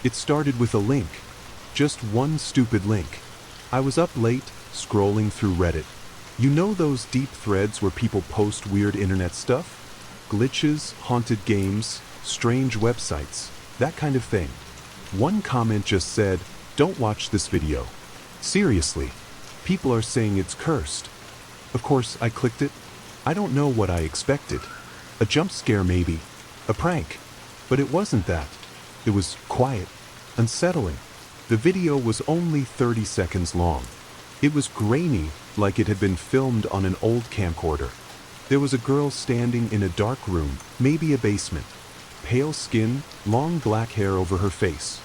It started with a link. Just one stupid link. I was up late, scrolling through Reddit. You know those deep threads where people post weird internet stuff? Glitches, haunted games, strange websites, that kind of thing. One comment just said, "Don't watch this video. Seriously, people are saying it's cursed." Of course, I clicked it. I don't know what I expected. A jump scare maybe, a prank. But it wasn't that. It was quiet, unsettling. The video was only 30 seconds long. It was grainy, like it had been filmed on an old camcorder. There was a girl standing in a dark room, maybe a basement. Pale skin, long black hair over her face.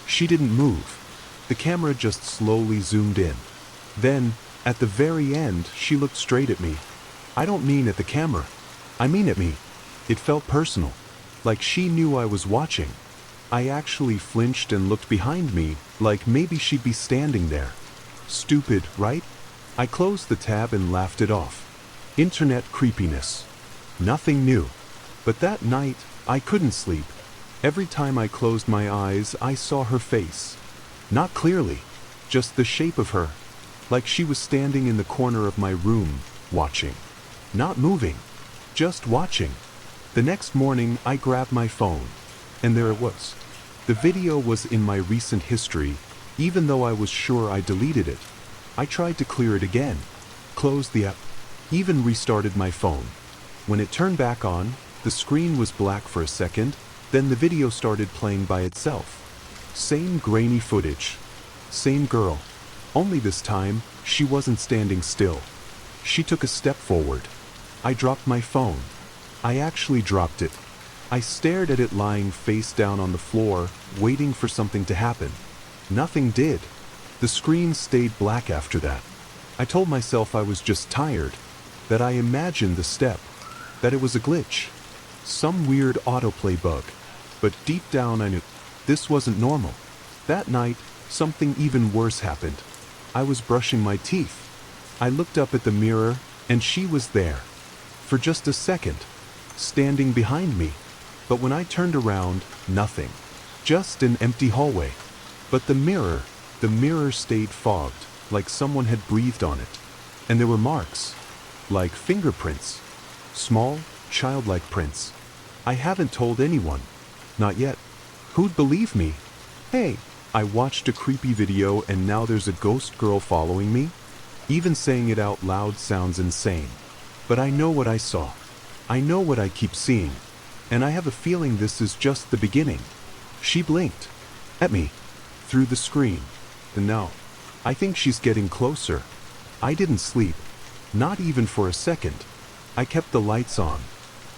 She didn't move. The camera just slowly zoomed in. Then, at the very end, she looked straight at me. I don't mean at the camera. I mean at me. It felt personal, like she knew I was watching. I actually flinched and looked behind me, like maybe she'd be standing there. Stupid, right? I closed the tab and laughed it off. Internet creepiness. Nothing new. But that night, I couldn't sleep. Every time I closed my eyes, I saw her face. Not clearly, just the shape of her. Like she was standing in the corner of my room, watching. Not moving, just watching. The next morning, I grabbed my phone. And there it was. The video was in my recent history, even though I was sure I deleted it. I tried to clear it again, closed the app, even restarted my phone. When it turned back on, the screen was black for a second, then the video started playing by itself. Same grainy footage. Same girl. Only this time, she wasn't standing still. She took a step forward. I dropped my phone. I actually dropped it. I stared at it lying face down on the floor, waiting for something to happen. Nothing did. The screen stayed black after that. I told myself I was just tired, that I imagined the step, that it was a glitch, some weird autoplay bug. But deep down I knew this wasn't normal. That night, something even worse happened. I was brushing my teeth. I looked up at the mirror, and she was there. For just a second, standing behind me. But when I turned around, nothing. Just an empty hallway. But the mirror stayed fogged, like someone had breathed on it. And there were marks, like fingerprints. Small, childlike prints. I haven't told anyone. Not yet. Who'd believe me? Hey, I watched a creepy video and now there's a ghost girl following me? Even saying it out loud sounds insane. But I know what I saw. I know what I keep seeing. And I have a feeling this is just the beginning. She blinked. At me. Through the screen. And now, I think she's getting closer. I didn't sleep. Not even for a second. I kept the lights on.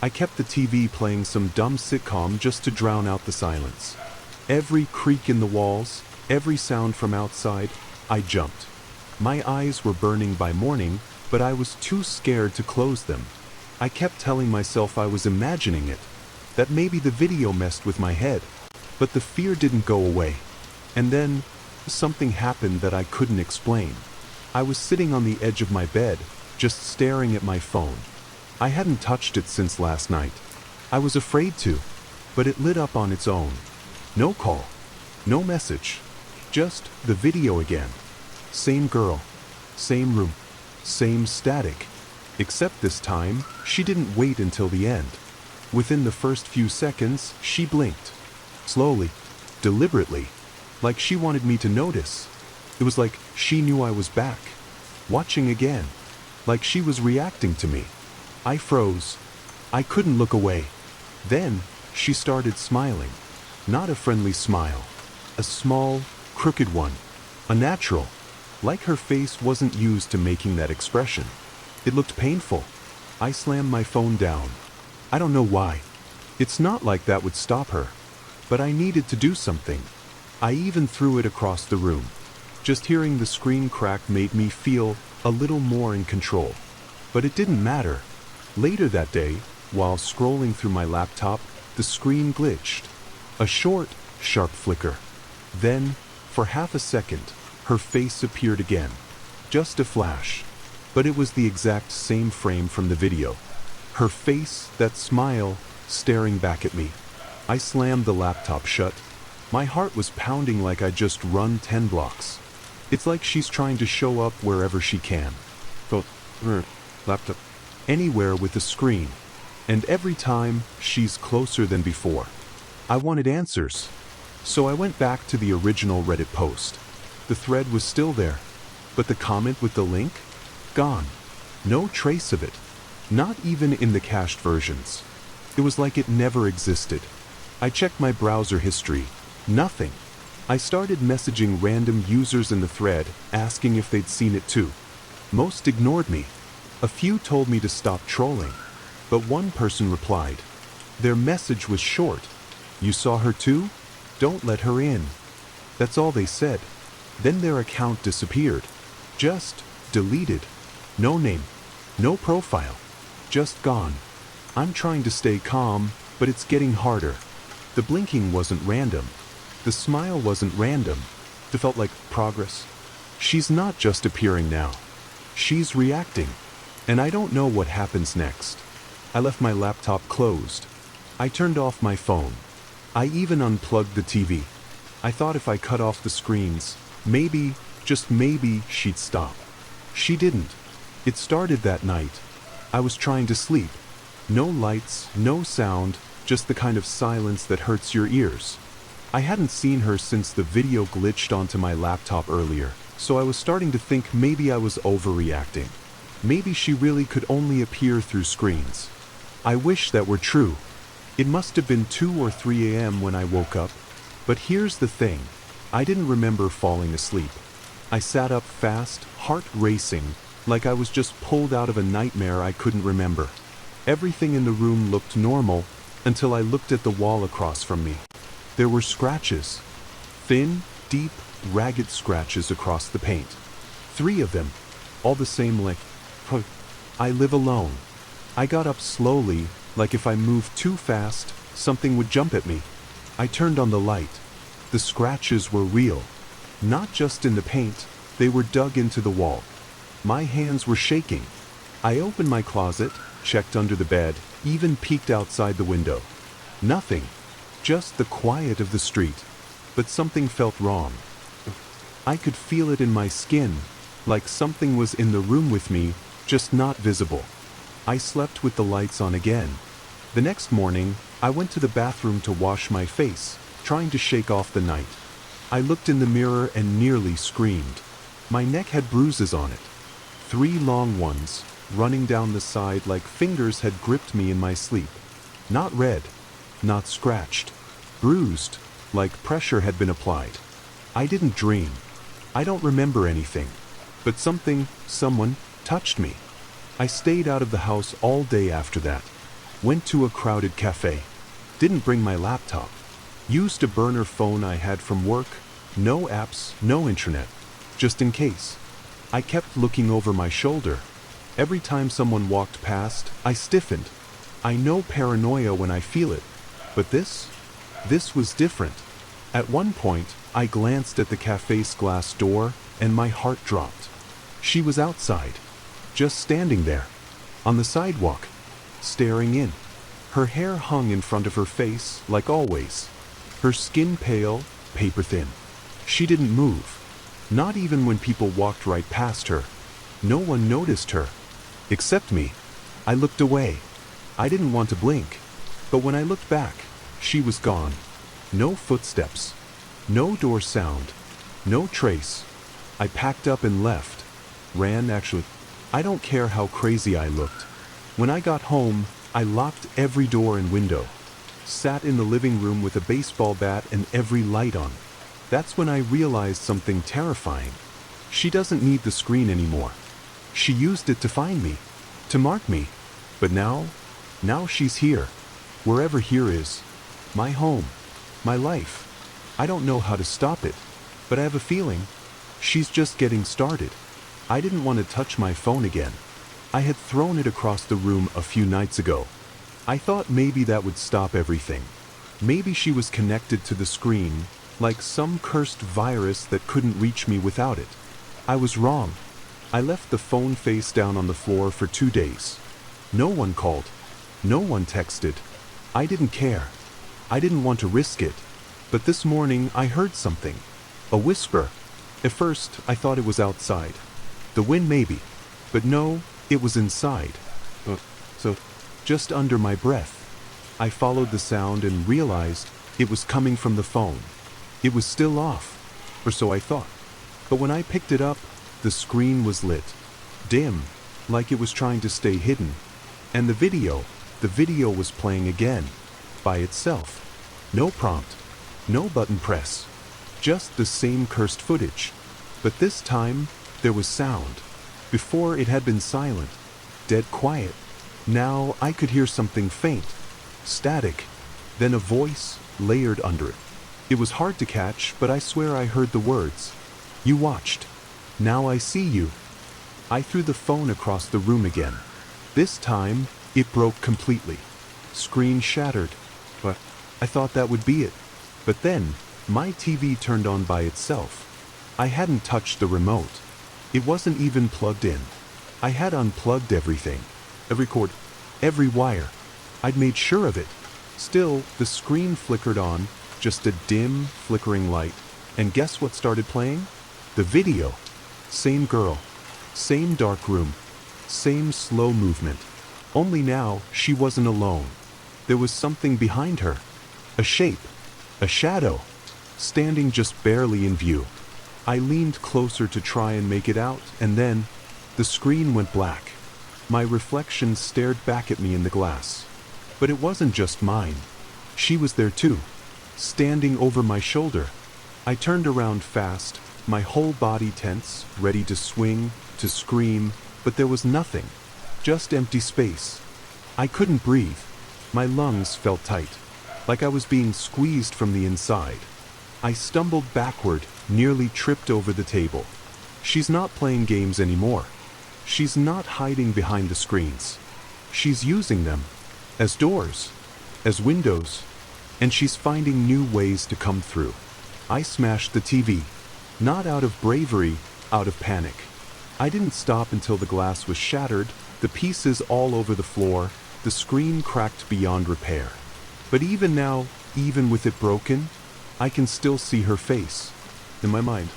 I kept the TV playing some dumb sitcom just to drown out the silence. Every creak in the walls, every sound from outside, I jumped. My eyes were burning by morning, but I was too scared to close them. I kept telling myself I was imagining it, that maybe the video messed with my head. But the fear didn't go away. And then, something happened that I couldn't explain. I was sitting on the edge of my bed, just staring at my phone. I hadn't touched it since last night. I was afraid to, but it lit up on its own. No call, no message, just the video again. Same girl, same room, same static. Except this time, she didn't wait until the end. Within the first few seconds, she blinked. Slowly, deliberately, like she wanted me to notice. It was like she knew I was back, watching again, like she was reacting to me. I froze. I couldn't look away. Then, she started smiling. Not a friendly smile. A small, crooked one. Unnatural. Like her face wasn't used to making that expression. It looked painful. I slammed my phone down. I don't know why. It's not like that would stop her. But I needed to do something. I even threw it across the room. Just hearing the screen crack made me feel a little more in control. But it didn't matter. Later that day, while scrolling through my laptop, the screen glitched. A short, sharp flicker. Then, for half a second, her face appeared again. Just a flash. But it was the exact same frame from the video. Her face, that smile, staring back at me. I slammed the laptop shut. My heart was pounding like I'd just run 10 blocks. It's like she's trying to show up wherever she can. Laptop. Anywhere with a screen. And every time, she's closer than before. I wanted answers. So I went back to the original Reddit post. The thread was still there. But the comment with the link? Gone. No trace of it. Not even in the cached versions. It was like it never existed. I checked my browser history. Nothing. I started messaging random users in the thread, asking if they'd seen it too. Most ignored me. A few told me to stop trolling. But one person replied. Their message was short. You saw her too? Don't let her in. That's all they said. Then their account disappeared. Just deleted. No name. No profile. Just gone. I'm trying to stay calm, but it's getting harder. The blinking wasn't random. The smile wasn't random. It felt like progress. She's not just appearing now. She's reacting. And I don't know what happens next. I left my laptop closed. I turned off my phone. I even unplugged the TV. I thought if I cut off the screens, maybe, just maybe, she'd stop. She didn't. It started that night. I was trying to sleep. No lights, no sound, just the kind of silence that hurts your ears. I hadn't seen her since the video glitched onto my laptop earlier, so I was starting to think maybe I was overreacting. Maybe she really could only appear through screens. I wish that were true. It must have been 2 or 3 a.m. when I woke up. But here's the thing. I didn't remember falling asleep. I sat up fast, heart racing, like I was just pulled out of a nightmare I couldn't remember. Everything in the room looked normal until I looked at the wall across from me. There were scratches. Thin, deep, ragged scratches across the paint. 3 of them, all the same length. I live alone. I got up slowly, like if I moved too fast, something would jump at me. I turned on the light. The scratches were real. Not just in the paint, they were dug into the wall. My hands were shaking. I opened my closet, checked under the bed, even peeked outside the window. Nothing. Just the quiet of the street. But something felt wrong. I could feel it in my skin, like something was in the room with me, just not visible. I slept with the lights on again. The next morning, I went to the bathroom to wash my face, trying to shake off the night. I looked in the mirror and nearly screamed. My neck had bruises on it. 3 long ones, running down the side like fingers had gripped me in my sleep. Not red, not scratched. Bruised, like pressure had been applied. I didn't dream. I don't remember anything. But someone, touched me. I stayed out of the house all day after that. Went to a crowded cafe. Didn't bring my laptop. Used a burner phone I had from work. No apps, no internet. Just in case. I kept looking over my shoulder. Every time someone walked past, I stiffened. I know paranoia when I feel it. But this was different. At one point, I glanced at the cafe's glass door, and my heart dropped. She was outside. Just standing there. On the sidewalk. Staring in. Her hair hung in front of her face, like always. Her skin pale, paper thin. She didn't move. Not even when people walked right past her. No one noticed her. Except me. I looked away. I didn't want to blink. But when I looked back, she was gone. No footsteps. No door sound. No trace. I packed up and left. Ran, actually. I don't care how crazy I looked. When I got home, I locked every door and window. Sat in the living room with a baseball bat and every light on. That's when I realized something terrifying. She doesn't need the screen anymore. She used it to find me, to mark me. But now she's here. Wherever here is. My home. My life. I don't know how to stop it, but I have a feeling she's just getting started. I didn't want to touch my phone again. I had thrown it across the room a few nights ago. I thought maybe that would stop everything. Maybe she was connected to the screen, like some cursed virus that couldn't reach me without it. I was wrong. I left the phone face down on the floor for 2 days. No one called. No one texted. I didn't care. I didn't want to risk it. But this morning I heard something. A whisper. At first I thought it was outside. The wind maybe. But no, it was inside. So, just under my breath. I followed the sound and realized it was coming from the phone. It was still off, or so I thought. But when I picked it up, the screen was lit. Dim, like it was trying to stay hidden. And the video was playing again, by itself. No prompt, no button press, just the same cursed footage. But this time, there was sound. Before it had been silent, dead quiet. Now I could hear something faint, static, then a voice layered under it. It was hard to catch, but I swear I heard the words. You watched. Now I see you. I threw the phone across the room again. This time, it broke completely. Screen shattered. But I thought that would be it. But then, my TV turned on by itself. I hadn't touched the remote. It wasn't even plugged in. I had unplugged everything. Every cord, every wire. I'd made sure of it. Still, the screen flickered on, just a dim, flickering light. And guess what started playing? The video. Same girl. Same dark room. Same slow movement. Only now, she wasn't alone. There was something behind her. A shape. A shadow. Standing just barely in view. I leaned closer to try and make it out, and then, the screen went black. My reflection stared back at me in the glass. But it wasn't just mine. She was there too, standing over my shoulder. I turned around fast, my whole body tense, ready to swing, to scream, but there was nothing. Just empty space. I couldn't breathe. My lungs felt tight, like I was being squeezed from the inside. I stumbled backward, nearly tripped over the table. She's not playing games anymore. She's not hiding behind the screens. She's using them as doors, as windows, and she's finding new ways to come through. I smashed the TV, not out of bravery, out of panic. I didn't stop until the glass was shattered, the pieces all over the floor, the screen cracked beyond repair. But even now, even with it broken, I can still see her face, in my mind,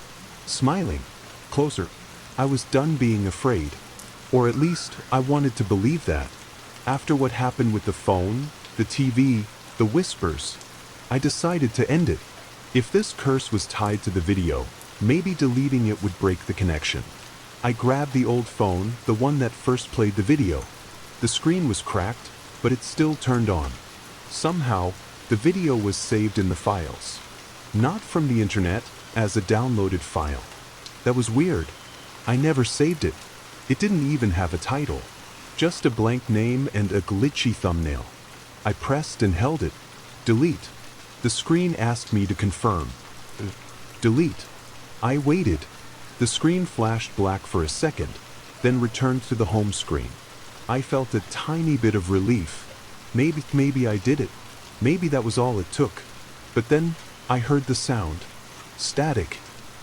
smiling, closer. I was done being afraid, or at least I wanted to believe that. After what happened with the phone, the TV, the whispers, I decided to end it. If this curse was tied to the video, maybe deleting it would break the connection. I grabbed the old phone, the one that first played the video. The screen was cracked, but it still turned on. Somehow, the video was saved in the files. Not from the internet, as a downloaded file. That was weird. I never saved it. It didn't even have a title. Just a blank name and a glitchy thumbnail. I pressed and held it. Delete. The screen asked me to confirm. Delete. I waited. The screen flashed black for a second, then returned to the home screen. I felt a tiny bit of relief. Maybe I did it. Maybe that was all it took. But then, I heard the sound. Static.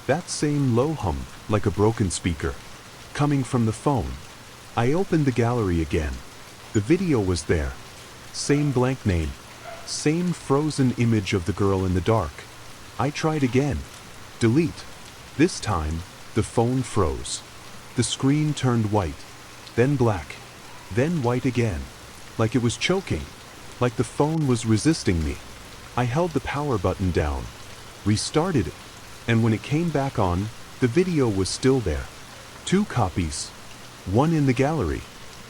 That same low hum, like a broken speaker. Coming from the phone. I opened the gallery again. The video was there. Same blank name. Same frozen image of the girl in the dark. I tried again. Delete. This time, the phone froze. The screen turned white. Then black. Then white again. Like it was choking. Like the phone was resisting me. I held the power button down. Restarted it. And when it came back on, the video was still there. 2 copies. One in the gallery.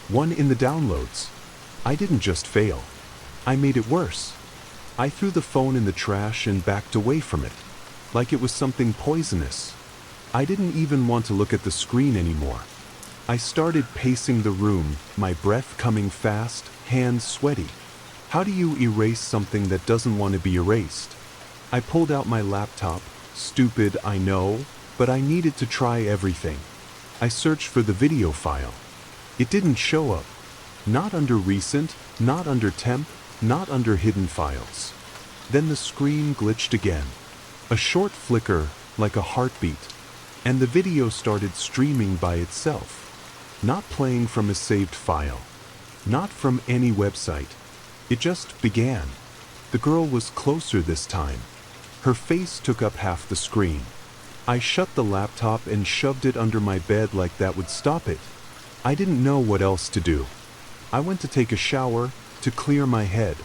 One in the downloads. I didn't just fail. I made it worse. I threw the phone in the trash and backed away from it. Like it was something poisonous. I didn't even want to look at the screen anymore. I started pacing the room, my breath coming fast, hands sweaty. How do you erase something that doesn't want to be erased? I pulled out my laptop. Stupid, I know, but I needed to try everything. I searched for the video file. It didn't show up. Not under recent, not under temp, not under hidden files. Then the screen glitched again. A short flicker, like a heartbeat. And the video started streaming by itself. Not playing from a saved file. Not from any website. It just began. The girl was closer this time. Her face took up half the screen. I shut the laptop and shoved it under my bed like that would stop it. I didn't know what else to do. I went to take a shower, to clear my head.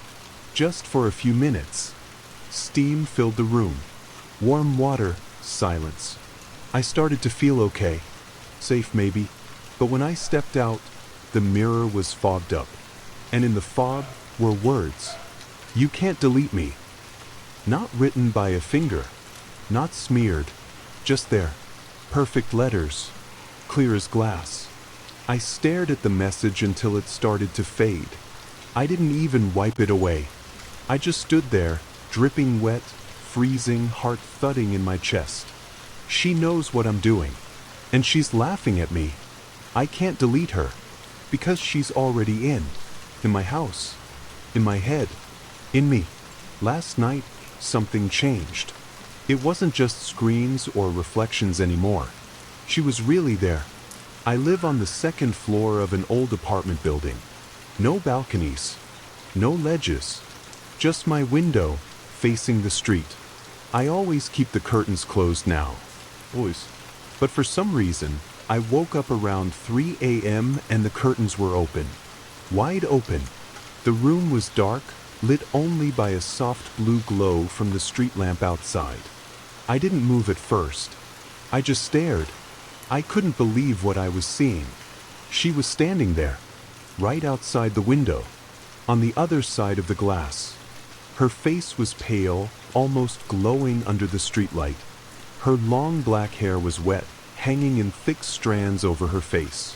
Just for a few minutes. Steam filled the room. Warm water, silence. I started to feel okay. Safe maybe. But when I stepped out, the mirror was fogged up. And in the fog were words. You can't delete me. Not written by a finger. Not smeared. Just there. Perfect letters. Clear as glass. I stared at the message until it started to fade. I didn't even wipe it away. I just stood there, dripping wet, freezing, heart thudding in my chest. She knows what I'm doing. And she's laughing at me. I can't delete her. Because she's already in my house. In my head. In me. Last night, something changed. It wasn't just screens or reflections anymore. She was really there. I live on the second floor of an old apartment building. No balconies. No ledges. Just my window, facing the street. I always keep the curtains closed now. Always. But for some reason, I woke up around 3 a.m. and the curtains were open. Wide open. The room was dark, lit only by a soft blue glow from the street lamp outside. I didn't move at first. I just stared. I couldn't believe what I was seeing. She was standing there, right outside the window, on the other side of the glass. Her face was pale, almost glowing under the streetlight. Her long black hair was wet, hanging in thick strands over her face.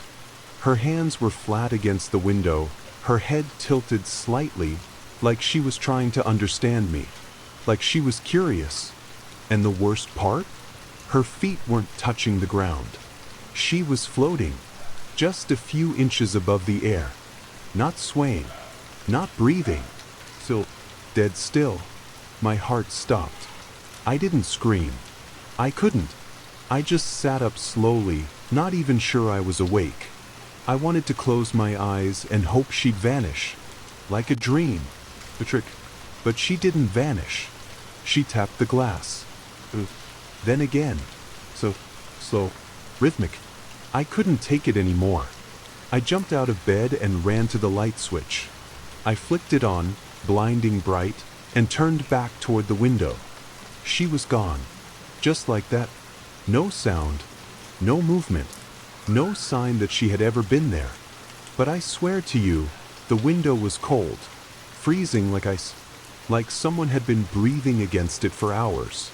Her hands were flat against the window, her head tilted slightly, like she was trying to understand me, like she was curious. And the worst part? Her feet weren't touching the ground. She was floating, just a few inches above the air. Not swaying, not breathing. Still, dead still. My heart stopped. I didn't scream. I couldn't. I just sat up slowly, not even sure I was awake. I wanted to close my eyes and hope she'd vanish. Like a dream. A trick. But she didn't vanish. She tapped the glass. Then again. So slow. Rhythmic. I couldn't take it anymore. I jumped out of bed and ran to the light switch. I flicked it on, blinding bright, and turned back toward the window. She was gone. Just like that. No sound. No movement. No sign that she had ever been there. But I swear to you, the window was cold. Freezing like ice. Like someone had been breathing against it for hours.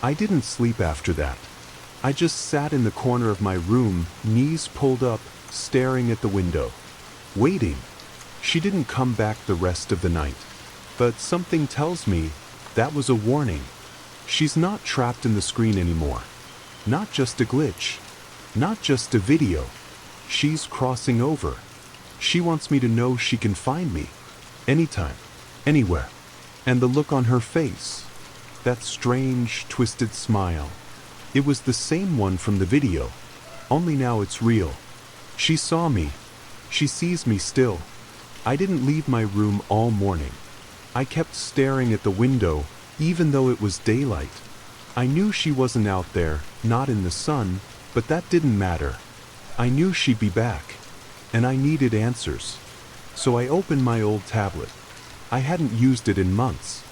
I didn't sleep after that. I just sat in the corner of my room, knees pulled up, staring at the window. Waiting. She didn't come back the rest of the night. But something tells me that was a warning. She's not trapped in the screen anymore. Not just a glitch. Not just a video. She's crossing over. She wants me to know she can find me. Anytime. Anywhere. And the look on her face. That strange, twisted smile. It was the same one from the video. Only now it's real. She saw me. She sees me still. I didn't leave my room all morning. I kept staring at the window, even though it was daylight. I knew she wasn't out there, not in the sun, but that didn't matter. I knew she'd be back. And I needed answers. So I opened my old tablet. I hadn't used it in months.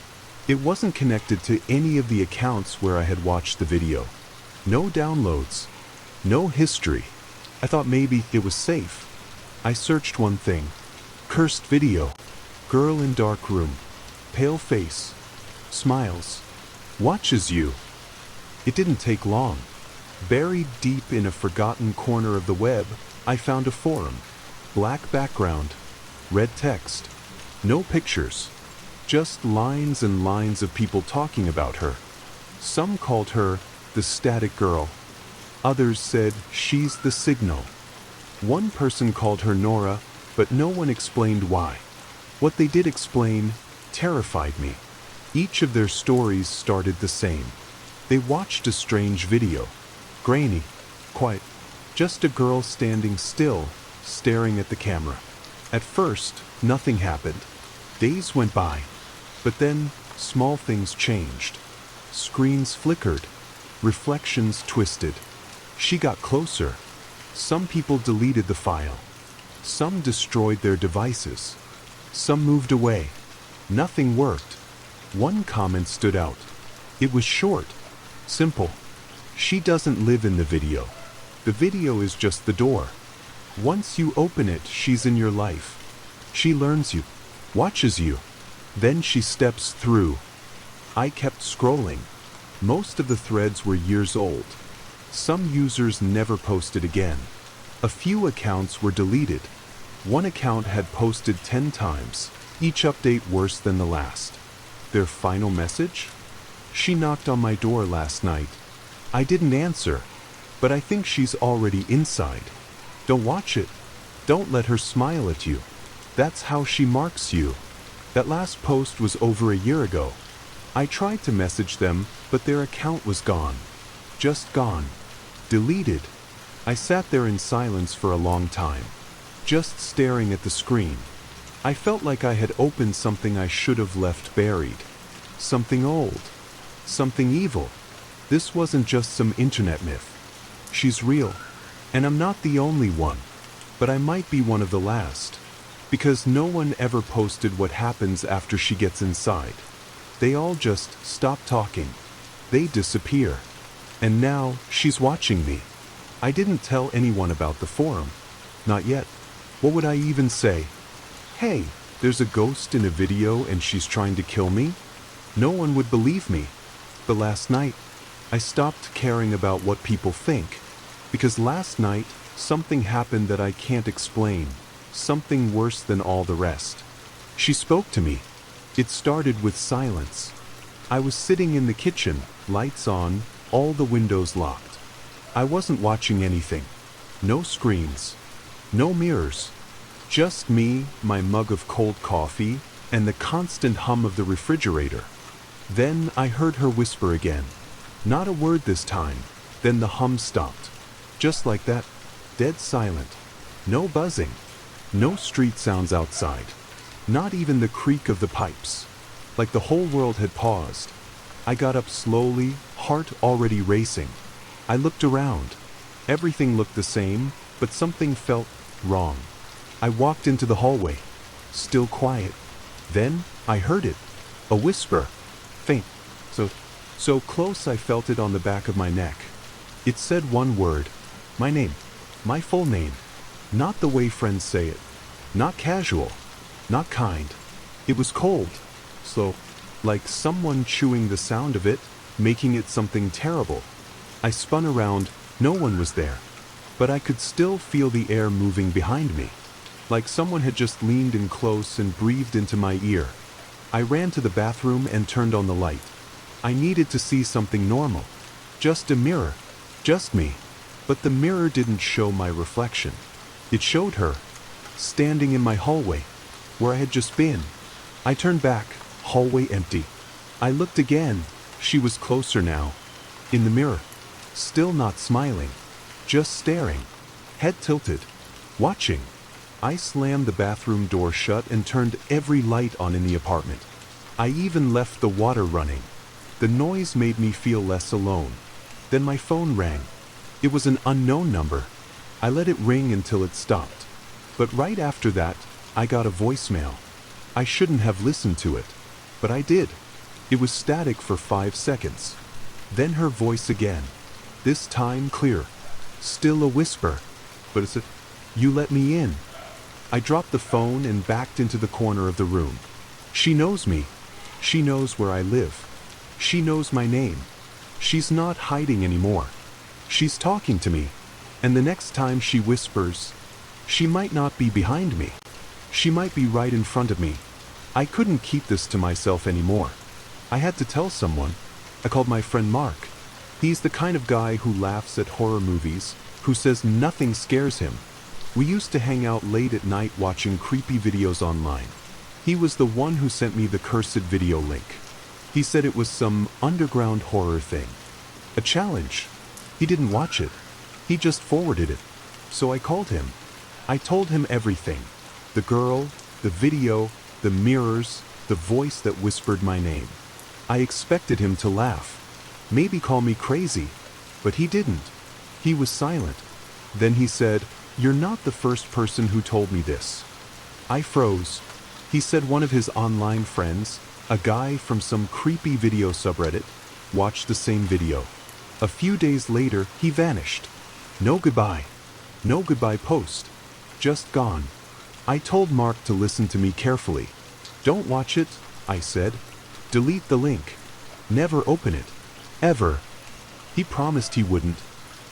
It wasn't connected to any of the accounts where I had watched the video. No downloads. No history. I thought maybe it was safe. I searched one thing. Cursed video. Girl in dark room. Pale face. Smiles. Watches you. It didn't take long. Buried deep in a forgotten corner of the web, I found a forum. Black background. Red text. No pictures. Just lines and lines of people talking about her. Some called her the static girl. Others said she's the signal. One person called her Nora, but no one explained why. What they did explain terrified me. Each of their stories started the same. They watched a strange video. Grainy. Quiet. Just a girl standing still, staring at the camera. At first, nothing happened. Days went by. But then, small things changed. Screens flickered. Reflections twisted. She got closer. Some people deleted the file. Some destroyed their devices. Some moved away. Nothing worked. One comment stood out. It was short. Simple. She doesn't live in the video. The video is just the door. Once you open it, she's in your life. She learns you, watches you. Then she steps through. I kept scrolling. Most of the threads were years old. Some users never posted again. A few accounts were deleted. One account had posted 10 times, each update worse than the last. Their final message? She knocked on my door last night. I didn't answer, but I think she's already inside. Don't watch it. Don't let her smile at you. That's how she marks you. That last post was over a year ago. I tried to message them, but their account was gone. Just gone. Deleted. I sat there in silence for a long time, just staring at the screen. I felt like I had opened something I should have left buried. Something old. Something evil. This wasn't just some internet myth. She's real. And I'm not the only one. But I might be one of the last. Because no one ever posted what happens after she gets inside. They all just stop talking. They disappear. And now, she's watching me. I didn't tell anyone about the forum. Not yet. What would I even say? Hey, there's a ghost in a video and she's trying to kill me? No one would believe me. But last night, I stopped caring about what people think. Because last night, something happened that I can't explain. Something worse than all the rest. She spoke to me. It started with silence. I was sitting in the kitchen, lights on, all the windows locked. I wasn't watching anything. No screens. No mirrors. Just me, my mug of cold coffee, and the constant hum of the refrigerator. Then I heard her whisper again. Not a word this time. Then the hum stopped. Just like that. Dead silent. No buzzing. No street sounds outside. Not even the creak of the pipes. Like the whole world had paused. I got up slowly, heart already racing. I looked around. Everything looked the same, but something felt wrong. I walked into the hallway. Still quiet. Then, I heard it. A whisper. Faint. So close I felt it on the back of my neck. It said one word. My name. My full name. Not the way friends say it. Not casual. Not kind. It was cold. Slow. Like someone chewing the sound of it, making it something terrible. I spun around. No one was there. But I could still feel the air moving behind me. Like someone had just leaned in close and breathed into my ear. I ran to the bathroom and turned on the light. I needed to see something normal. Just a mirror. Just me. But the mirror didn't show my reflection. It showed her, standing in my hallway, where I had just been. I turned back, hallway empty. I looked again. She was closer now. In the mirror. Still not smiling. Just staring. Head tilted. Watching. I slammed the bathroom door shut and turned every light on in the apartment. I even left the water running. The noise made me feel less alone. Then my phone rang. It was an unknown number. I let it ring until it stopped. But right after that, I got a voicemail. I shouldn't have listened to it. But I did. It was static for 5 seconds. Then her voice again. This time clear. Still a whisper. But it's a, "You let me in." I dropped the phone and backed into the corner of the room. She knows me. She knows where I live. She knows my name. She's not hiding anymore. She's talking to me. And the next time she whispers, she might not be behind me. She might be right in front of me. I couldn't keep this to myself anymore. I had to tell someone. I called my friend Mark. He's the kind of guy who laughs at horror movies, who says nothing scares him. We used to hang out late at night watching creepy videos online. He was the one who sent me the cursed video link. He said it was some underground horror thing. A challenge. He didn't watch it. He just forwarded it. So I called him. I told him everything. The girl, the video, the mirrors, the voice that whispered my name. I expected him to laugh. maybe call me crazy. But he didn't. He was silent. Then he said, "You're not the first person who told me this." I froze. He said one of his online friends, a guy from some creepy video subreddit, watched the same video. A few days later, he vanished. No goodbye. No goodbye post. Just gone. I told Mark to listen to me carefully. "Don't watch it," I said. "Delete the link. Never open it. Ever." He promised he wouldn't,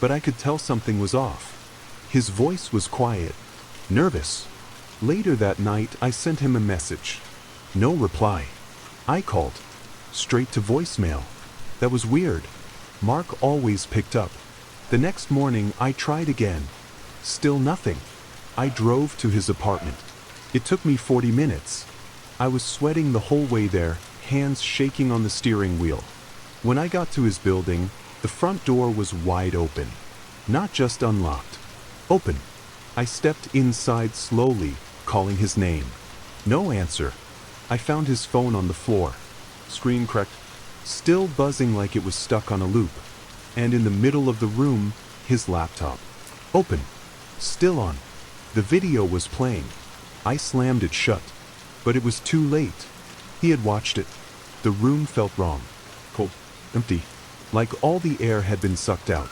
but I could tell something was off. His voice was quiet, nervous. Later that night, I sent him a message. No reply. I called. Straight to voicemail. That was weird. Mark always picked up. The next morning, I tried again. Still nothing. I drove to his apartment. It took me 40 minutes. I was sweating the whole way there, hands shaking on the steering wheel. When I got to his building, the front door was wide open. Not just unlocked. Open. I stepped inside slowly, calling his name. No answer. I found his phone on the floor. Screen cracked. Still buzzing like it was stuck on a loop. And in the middle of the room, his laptop. Open. Still on. The video was playing. I slammed it shut. But it was too late. He had watched it. The room felt wrong. Cold. Empty. Like all the air had been sucked out.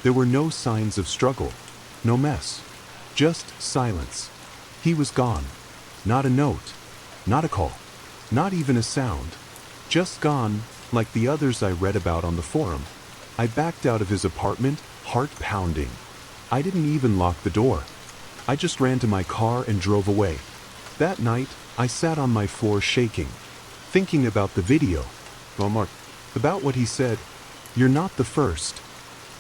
There were no signs of struggle. No mess. Just silence. He was gone. Not a note. Not a call. Not even a sound. Just gone, like the others I read about on the forum. I backed out of his apartment, heart pounding. I didn't even lock the door. I just ran to my car and drove away. That night, I sat on my floor shaking, thinking about the video. Well, Mark, about what he said. You're not the first.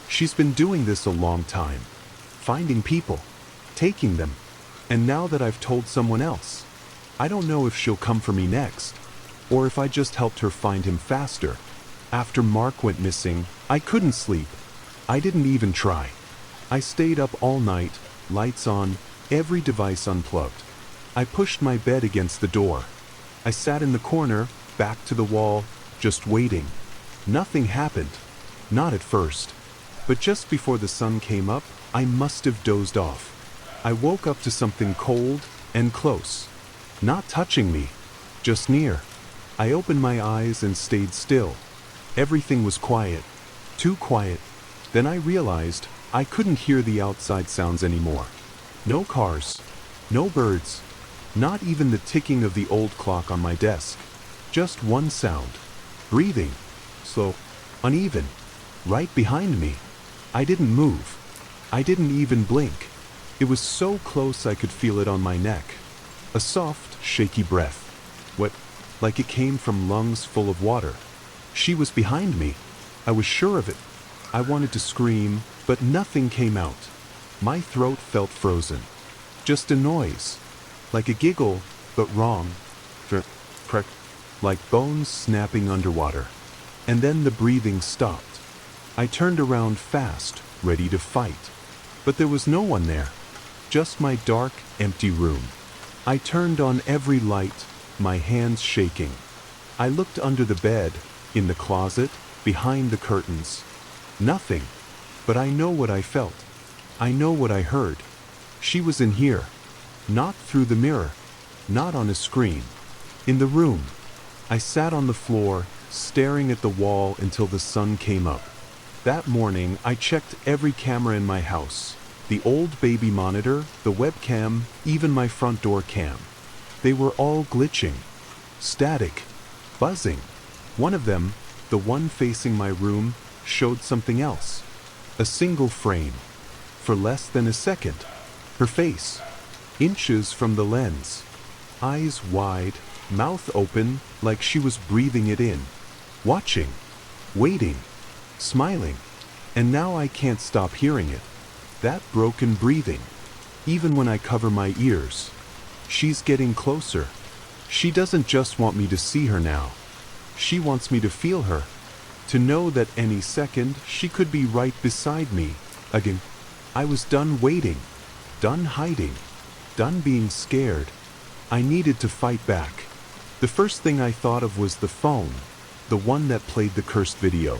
She's been doing this a long time. Finding people. Taking them. And now that I've told someone else, I don't know if she'll come for me next, or if I just helped her find him faster. After Mark went missing, I couldn't sleep. I didn't even try. I stayed up all night, lights on, every device unplugged. I pushed my bed against the door. I sat in the corner, back to the wall, just waiting. Nothing happened. Not at first. But just before the sun came up, I must have dozed off. I woke up to something cold and close. Not touching me, just near. I opened my eyes and stayed still. Everything was quiet. Too quiet. Then I realized I couldn't hear the outside sounds anymore. No cars. No birds. Not even the ticking of the old clock on my desk. Just one sound. Breathing. Slow. Uneven. Right behind me. I didn't move. I didn't even blink. It was so close I could feel it on my neck. A soft, shaky breath. Wet, like it came from lungs full of water. She was behind me. I was sure of it. I wanted to scream, but nothing came out. My throat felt frozen. Just a noise. Like a giggle, but wrong. Crack, like bones snapping underwater. And then the breathing stopped. I turned around fast, ready to fight. But there was no one there. Just my dark, empty room. I turned on every light, my hands shaking. I looked under the bed, in the closet, behind the curtains. Nothing. But I know what I felt. I know what I heard. She was in here. Not through the mirror. Not on a screen. In the room. I sat on the floor, staring at the wall until the sun came up. That morning, I checked every camera in my house. The old baby monitor, the webcam, even my front door cam. They were all glitching. Static. Buzzing. One of them, the one facing my room, showed something else. A single frame. For less than a second. Her face. Inches from the lens. Eyes wide, mouth open, like she was breathing it in. Watching. Waiting. Smiling. And now I can't stop hearing it. That broken breathing. Even when I cover my ears. She's getting closer. She doesn't just want me to see her now. She wants me to feel her. To know that any second she could be right beside me. Again. I was done waiting. Done hiding. Done being scared. I needed to fight back. The first thing I thought of was the phone. The one that played the cursed video.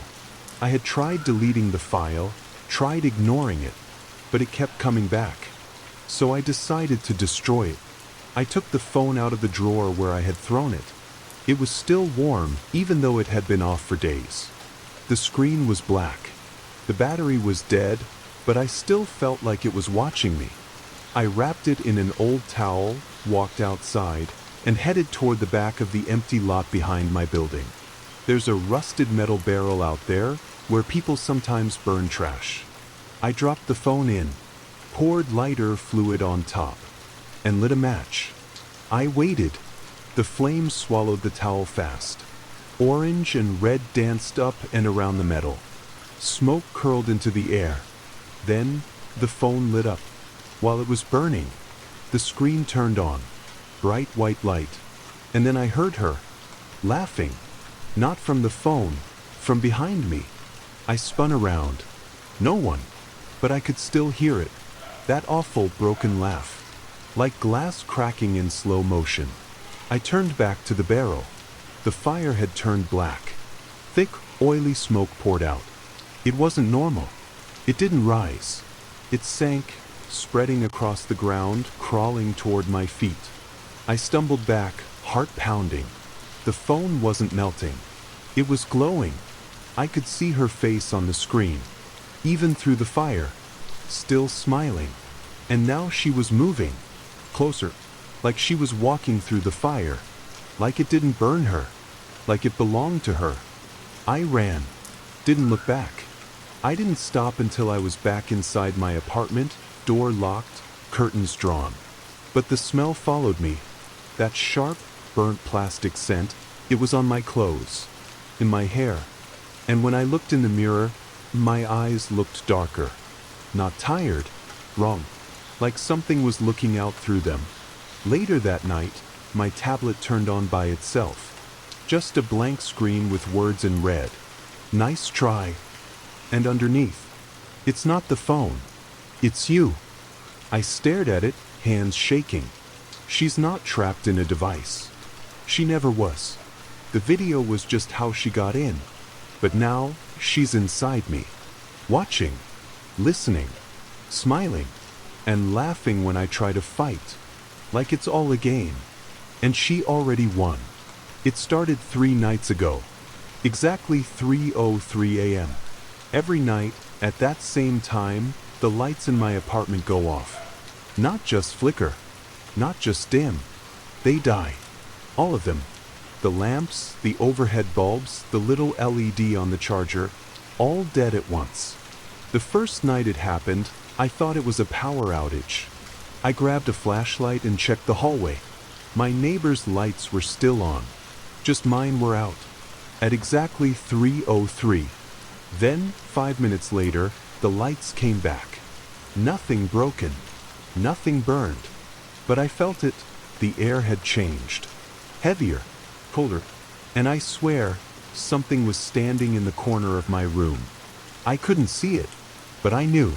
I had tried deleting the file, tried ignoring it, but it kept coming back. So I decided to destroy it. I took the phone out of the drawer where I had thrown it. It was still warm, even though it had been off for days. The screen was black. The battery was dead, but I still felt like it was watching me. I wrapped it in an old towel, walked outside, and headed toward the back of the empty lot behind my building. There's a rusted metal barrel out there where people sometimes burn trash. I dropped the phone in, poured lighter fluid on top, and lit a match. I waited. The flames swallowed the towel fast. Orange and red danced up and around the metal. Smoke curled into the air. Then, the phone lit up. While it was burning, the screen turned on. Bright white light. And then I heard her, laughing. Not from the phone, from behind me. I spun around. No one. But I could still hear it. That awful broken laugh. Like glass cracking in slow motion. I turned back to the barrel. The fire had turned black. Thick, oily smoke poured out. It wasn't normal. It didn't rise. It sank, spreading across the ground, crawling toward my feet. I stumbled back, heart pounding. The phone wasn't melting. It was glowing. I could see her face on the screen, even through the fire, still smiling. And now she was moving, closer, like she was walking through the fire, like it didn't burn her, like it belonged to her. I ran, didn't look back. I didn't stop until I was back inside my apartment, door locked, curtains drawn. But the smell followed me. That sharp, burnt plastic scent, it was on my clothes, in my hair. And when I looked in the mirror, my eyes looked darker. Not tired, wrong. Like something was looking out through them. Later that night, my tablet turned on by itself. Just a blank screen with words in red. Nice try. And underneath, it's not the phone. It's you. I stared at it, hands shaking. She's not trapped in a device. She never was. The video was just how she got in. But now, she's inside me. Watching, listening, smiling, and laughing when I try to fight. Like it's all a game. And she already won. It started 3 nights ago. Exactly 3:03 a.m. Every night, at that same time, the lights in my apartment go off. Not just flicker. Not just dim. They die. All of them. The lamps, the overhead bulbs, the little LED on the charger, all dead at once. The first night it happened, I thought it was a power outage. I grabbed a flashlight and checked the hallway. My neighbor's lights were still on. Just mine were out. At exactly 3:03. Then, 5 minutes later, the lights came back. Nothing broken. Nothing burned. But I felt it. The air had changed. Heavier. Colder. And I swear, something was standing in the corner of my room. I couldn't see it, but I knew.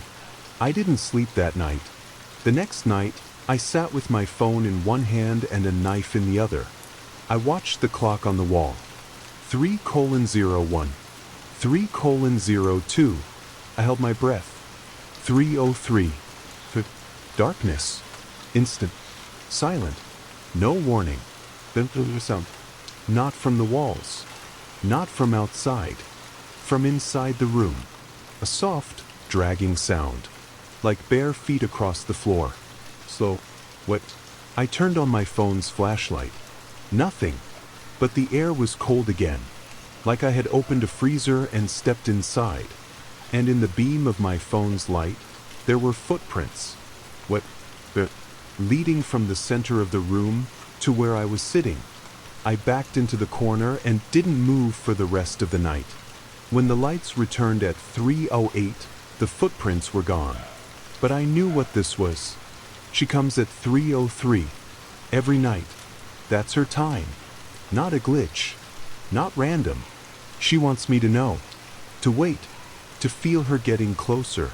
I didn't sleep that night. The next night, I sat with my phone in one hand and a knife in the other. I watched the clock on the wall. 3:01. 3:02. I held my breath. 3:03. Darkness. Instant. Silent. No warning. Then sound. Not from the walls. Not from outside. From inside the room. A soft, dragging sound. Like bare feet across the floor. Slow. What? I turned on my phone's flashlight. Nothing. But the air was cold again. Like I had opened a freezer and stepped inside. And in the beam of my phone's light, there were footprints. What? Leading from the center of the room to where I was sitting. I backed into the corner and didn't move for the rest of the night. When the lights returned at 3:08, the footprints were gone. But I knew what this was. She comes at 3:03. Every night. That's her time. Not a glitch. Not random. She wants me to know. To wait. To feel her getting closer.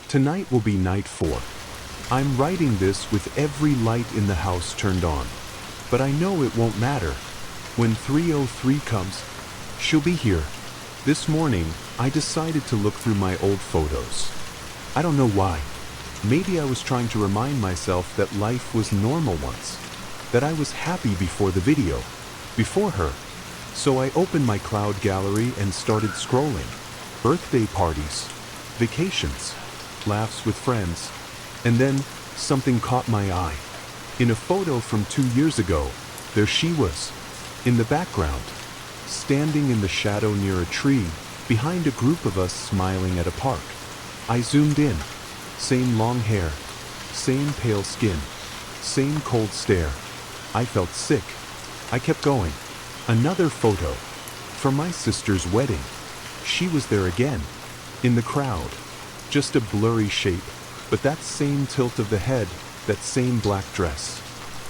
Tonight will be night 4. I'm writing this with every light in the house turned on. But I know it won't matter. When 3:03 comes, she'll be here. This morning, I decided to look through my old photos. I don't know why. Maybe I was trying to remind myself that life was normal once, that I was happy before the video, before her. So I opened my cloud gallery and started scrolling. Birthday parties, vacations, laughs with friends, and then something caught my eye. In a photo from 2 years ago, there she was, in the background, standing in the shadow near a tree, behind a group of us smiling at a park. I zoomed in. Same long hair, same pale skin, same cold stare. I felt sick. I kept going. Another photo. From my sister's wedding. She was there again. In the crowd. Just a blurry shape, but that same tilt of the head, that same black dress.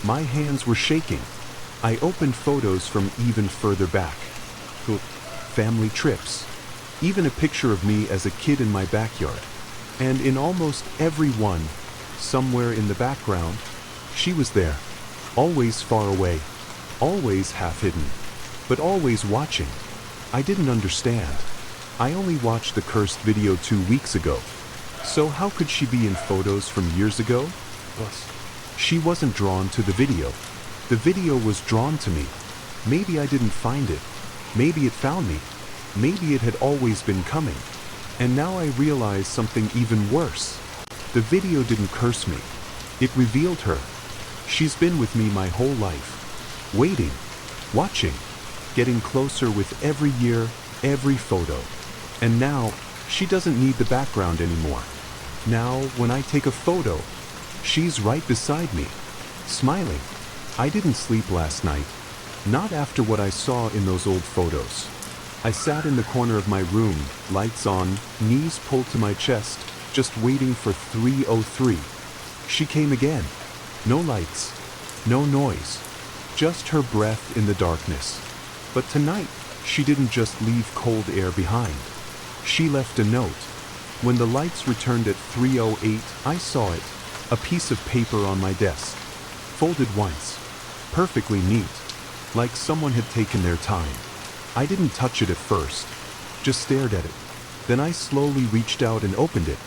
My hands were shaking. I opened photos from even further back. Family trips. Even a picture of me as a kid in my backyard. And in almost every one, somewhere in the background, she was there. Always far away. Always half hidden. But always watching. I didn't understand. I only watched the cursed video 2 weeks ago. So how could she be in photos from years ago? She wasn't drawn to the video. The video was drawn to me. Maybe I didn't find it. Maybe it found me. Maybe it had always been coming. And now I realize something even worse. The video didn't curse me. It revealed her. She's been with me my whole life. Waiting. Watching. Getting closer with every year, every photo. And now, she doesn't need the background anymore. Now, when I take a photo, she's right beside me. Smiling. I didn't sleep last night. Not after what I saw in those old photos. I sat in the corner of my room, lights on, knees pulled to my chest, just waiting for 3:03. She came again. No lights. No noise. Just her breath in the darkness. But tonight, she didn't just leave cold air behind. She left a note. When the lights returned at 3:08, I saw it. A piece of paper on my desk. Folded once. Perfectly neat. Like someone had taken their time. I didn't touch it at first. Just stared at it. Then I slowly reached out and opened it.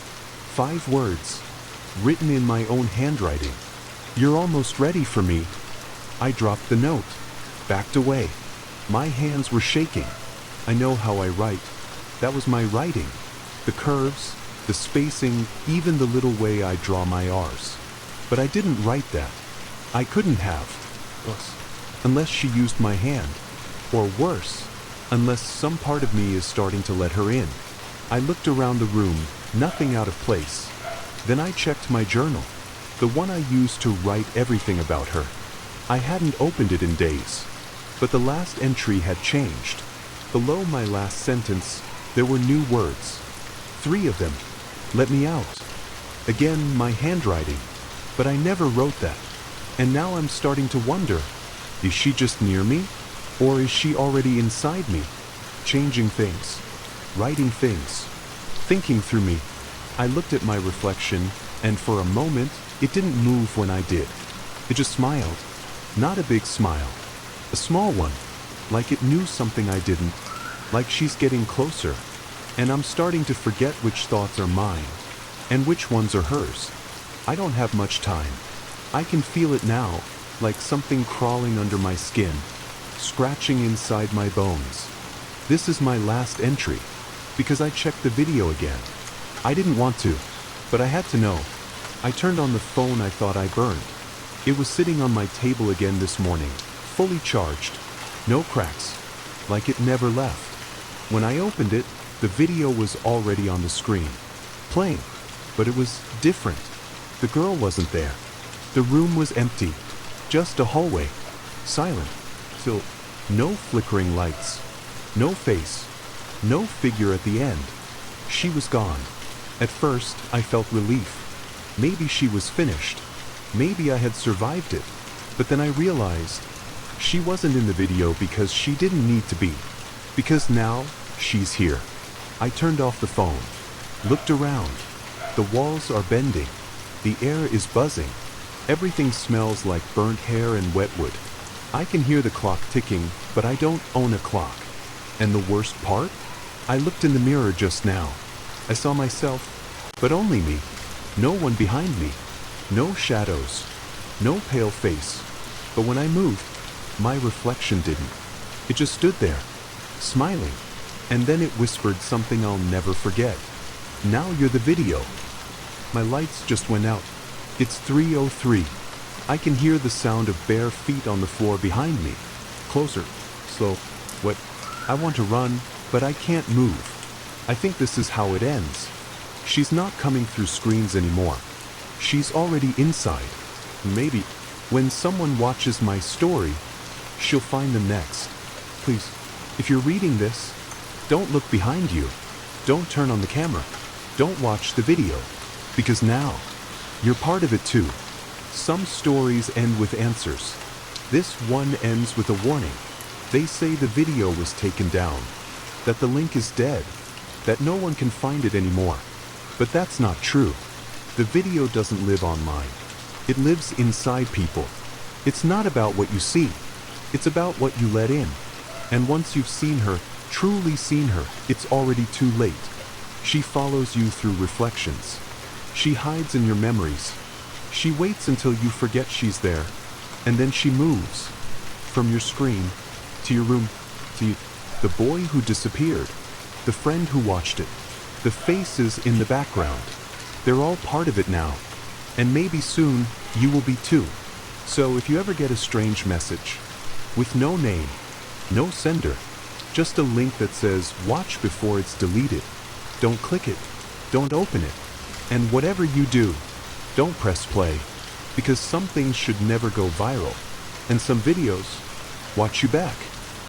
5 words. Written in my own handwriting. "You're almost ready for me." I dropped the note. Backed away. My hands were shaking. I know how I write. That was my writing. The curves, the spacing, even the little way I draw my R's. But I didn't write that. I couldn't have. Unless she used my hand. Or worse, unless some part of me is starting to let her in. I looked around the room, nothing out of place. Then I checked my journal. The one I used to write everything about her. I hadn't opened it in days. But the last entry had changed. Below my last sentence, there were new words. 3 of them. Let me out. Again, my handwriting. But I never wrote that. And now I'm starting to wonder, is she just near me? Or is she already inside me? Changing things. Writing things. Thinking through me. I looked at my reflection, and for a moment, it didn't move when I did. It just smiled. Not a big smile. A small one. Like it knew something I didn't. Like she's getting closer. And I'm starting to forget which thoughts are mine. And which ones are hers. I don't have much time. I can feel it now, like something crawling under my skin. Scratching inside my bones. This is my last entry. Because I checked the video again. I didn't want to. But I had to know. I turned on the phone I thought I burned. It was sitting on my table again this morning. Fully charged. No cracks. Like it never left. When I opened it, the video was already on the screen. Playing. But it was different. The girl wasn't there. The room was empty. Just a hallway. Silent. Till no flickering lights. No face. No figure at the end. She was gone. At first, I felt relief. Maybe she was finished. Maybe I had survived it. But then I realized she wasn't in the video because she didn't need to be. Because now, she's here. I turned off the phone. Looked around. The walls are bending. The air is buzzing. Everything smells like burnt hair and wet wood. I can hear the clock ticking, but I don't own a clock. And the worst part? I looked in the mirror just now. I saw myself, but only me. No one behind me. No shadows. No pale face. But when I moved, my reflection didn't. It just stood there, smiling. And then it whispered something I'll never forget. Now you're the video. My lights just went out. It's 3:03. I can hear the sound of bare feet on the floor behind me. Closer. Slow. What? I want to run, but I can't move. I think this is how it ends. She's not coming through screens anymore. She's already inside. Maybe, when someone watches my story, she'll find them next. Please, if you're reading this, don't look behind you. Don't turn on the camera. Don't watch the video. Because now, you're part of it too. Some stories end with answers. This one ends with a warning. They say the video was taken down, that the link is dead, that no one can find it anymore. But that's not true. The video doesn't live online. It lives inside people. It's not about what you see. It's about what you let in. And once you've seen her, truly seen her, it's already too late. She follows you through reflections. She hides in your memories. She waits until you forget she's there, and then she moves. From your screen, to your room, to you. The boy who disappeared, the friend who watched it, the faces in the background. They're all part of it now. And maybe soon, you will be too. So if you ever get a strange message, with no name, no sender, just a link that says, watch before it's deleted, don't click it, don't open it. And whatever you do, don't press play, because some things should never go viral, and some videos watch you back.